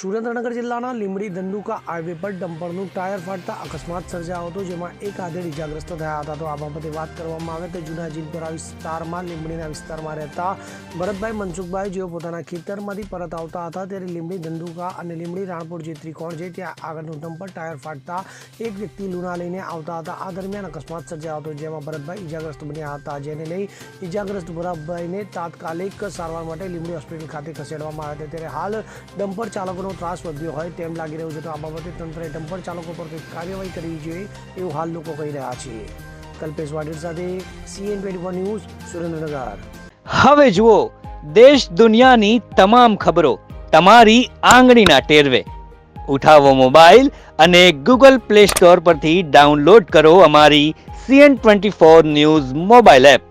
સુરેન્દ્રનગર જિલ્લાના લીંબડી ધંધુકા હાઈવે પર ડમ્પરનું ટાયર ફાટતા અકસ્માત સર્જાયો હતો, જેમાં એક આધેડ ઇજાગ્રસ્ત થયા હતા. તો આ બાબતે વાત કરવામાં આવે તો જૂના જીનપુરા વિસ્તારમાં લીંબડીના વિસ્તારમાં રહેતા ભરતભાઈ મનસુખભાઈ, જેઓ પોતાના ખેતરમાંથી પરત આવતા હતા, ત્યારે લીંબડી ધંધુકા અને લીંબડી રાણપુર જે ત્રિકોણ છે ત્યાં આગળનું ડમ્પર ટાયર ફાટતા એક વ્યક્તિ લુના લઈને આવતા હતા. આ દરમિયાન અકસ્માત સર્જાયો હતો, જેમાં ભરતભાઈ ઇજાગ્રસ્ત બન્યા હતા, જેને લઈ ઇજાગ્રસ્ત ભરતભાઈને તાત્કાલિક સારવાર માટે લીંબડી હોસ્પિટલ ખાતે ખસેડવામાં આવ્યા હતા. ત્યારે હાલ ડમ્પર ચાલકોનો ત્રાસ વધ્યો હોય તેમ લાગી રહ્યું છે. તો આ બાબતે તંત્રએ ડમ્પર ચાલકો પર કંઈક કાર્યવાહી કરવી જોઈએ એવું હાલ લોકો કહી રહ્યા છે. કલ્પેશ વાડેર સાથે CN24 ન્યૂઝ, સુરેન્દ્રનગર. હવે જુઓ દેશ દુનિયાની તમામ ખબરો તમારી આંગળીના ટેરવે. ઉઠાવો મોબાઈલ અને Google Play Store પરથી ડાઉનલોડ કરો અમારી CN24 ન્યૂઝ મોબાઈલ એપ.